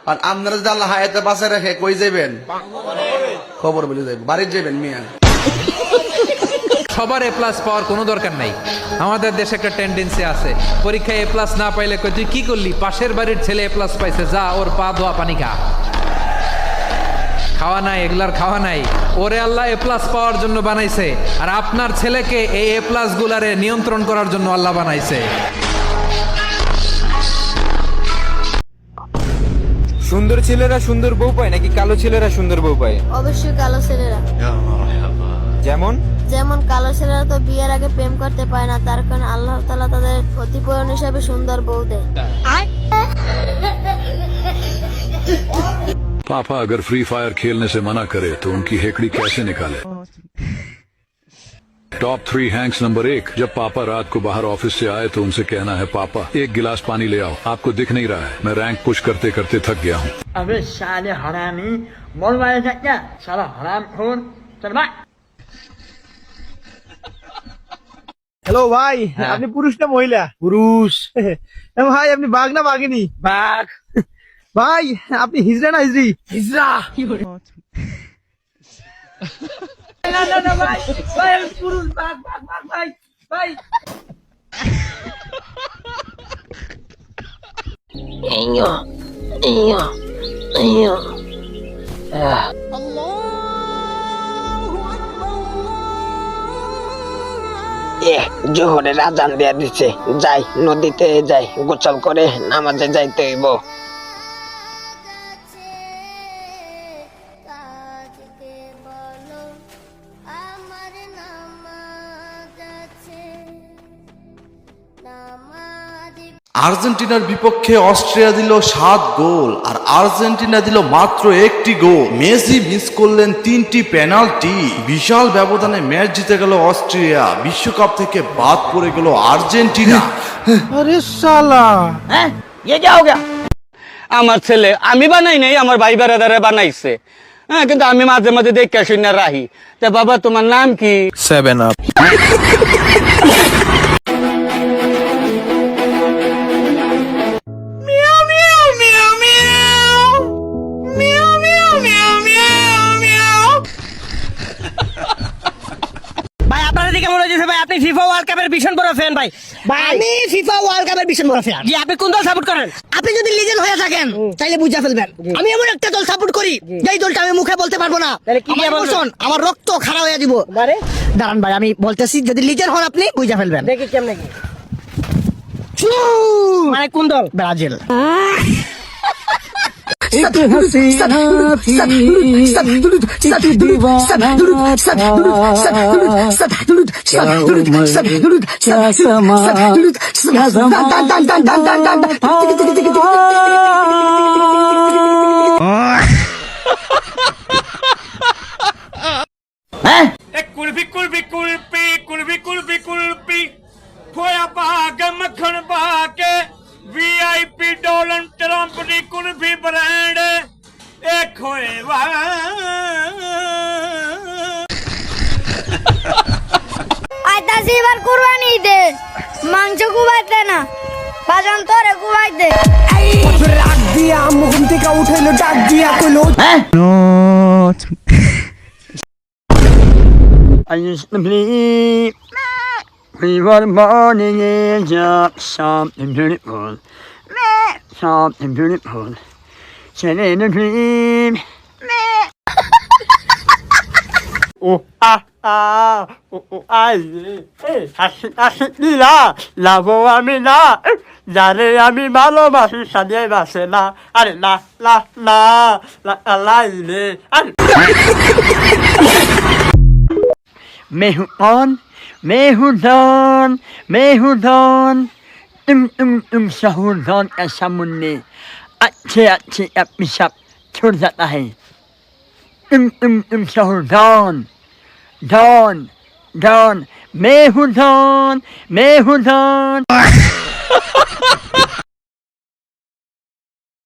আর আপনারা যদি আল্লাহ হায়াতে বাঁচায় রাখে কই যাবেন? খবর বলে যাবেন, বাড়ির যাবেন মিয়া। সবার এ প্লাস পাওয়ার কোনো দরকার নাই। আমাদের দেশে একটা টেন্ডেন্সি আছে, পরীক্ষায় এ প্লাস না পাইলে কই তুই কি করলি, পাশের বাড়ির ছেলে এ প্লাস পাইছে, যা ওর পা ধোয়া পানি খা। খাওয়া নাই, এগুলার খাওয়া নাই। ওরে আল্লাহ এ প্লাস পাওয়ার জন্য বানাইছে, আর আপনার ছেলেকে এই এ প্লাস গুলারে নিয়ন্ত্রণ করার জন্য আল্লাহ বানাইছে। সুন্দর ছেলেরা সুন্দর বউ পায় নাকি কালো ছেলেরা সুন্দর বউ পায়? অবশ্যই কালো ছেলেরা। যেমন যেমন কালো ছেলেরা তো বিয়ের আগে প্রেম করতে পারে না, তার কারণে আল্লাহ তাআলা তাদের ক্ষতিপূরণ হিসাবে সুন্দর বউ দেয়। पापा अगर फ्री फायर खेलने से मना करे तो उनकी हेकड़ी कैसे निकाले? टॉप 3 हैंक्स नंबर 1, जब पापा रात को बाहर ऑफिस से आए तो उनसे कहना है, पापा एक गिलास पानी ले आओ, आपको दिख नहीं रहा है, मैं रैंक पुश करते करते थक गया हूँ। अबे साले हरामी, बोल मारे क्या साला हराम खोर, चल भाई। হ্যালো ভাই, আপনি পুরুষ না মহিলা? পুরুষ। ভাই আপনি বাঘ না বাঘিনী? बाघ। ভাই আপনি হিজড়া না হিজড়ি? हिजरा। ना ना ना भाई, भाई पुरुष बाघ बाघ बाघ भाई भाई। জোহরের আজান দিয়া দিচ্ছে, যাই নদীতে যাই, গোসল করে নামাজে যাইতে হইব। আর্জেন্টিনার বিপক্ষে অস্ট্রিয়া দিল 7 গোল, আর আর্জেন্টিনা দিল মাত্র 1টি গোল। মেসি মিস করলেন 3টি পেনাল্টি। বিশাল ব্যবধানে ম্যাচ জিতে গেল অস্ট্রিয়া, বিশ্বকাপ থেকে বাদ পড়ে গেল আর্জেন্টিনা। আরে শালা, হ্যাঁ ये क्या हो गया? আমার ছেলে আমি বানাই নাই, আমার ভাই বেড়াদারে বানাইছে। হ্যাঁ, কিন্তু আমি মাঝে মাঝে দেখে শুনে রাহি। তা বাবা তোমার নাম কি? 7 আপ। ভাই আপনারা দিকে মনে হচ্ছে ভাই আপনি ফিফা ওয়ার্ল্ড কাপের ভীষণ বড় ফ্যান ভাই। আমি ফিফা ওয়ার্ল্ড কাপের ভীষণ বড় ফ্যান। জি, আপনি কোন দল সাপোর্ট করেন? আপনি যদি লিজেন্ড হয়ে থাকেন তাহলে বুঝা ফেলবেন। আমি এমন একটা দল সাপোর্ট করি যেই দলটা আমি মুখে বলতে পারবো না। তাহলে কি আমার বলবেন? emotion, আমার রক্ত খারাপ হয়ে দিব। মানে দাঁড়ান ভাই, আমি বলতেছি, যদি লিজেন্ড হন আপনি বুঝা ফেলবেন। দেখি কেমনে কি, ছু! মানে কোন দল? ব্রাজিল। कुल्फी कुल्फी कुल्फी कुल्फी कुल्फी कुल्फी खोया पाके मक्खन पाके वीआईपी डोलन ट्रम्प दी कुल्फी ब्रांड ए खोए আইতাছি এবার কুরবানি ঈদে, মাংস কুবাইতে না, বাজান তোরে কুবাইতে। রাগ দিয়া মুখ থেকে উঠাইলো, ডাক দিয়া কইলো I used to believe we were born in age of something beautiful, something beautiful, said in a dream. Oh ah ah, oh oh ay, hey, asit nila, labo ami na, jare ami ভালোবাসি সাদিয়ে বাসে না, আরে না la la la la ile, আরে मैं हूँ कौन, मैं हूँ डॉन, मैं हूँ डॉन, तुम शहूर डॉन का सामने अच्छे अच्छे अपनी सब छोड़ जाता है। तुम शहूर डॉन, डॉन, डॉन, मैं हूँ डॉन, मैं हूँ डॉन।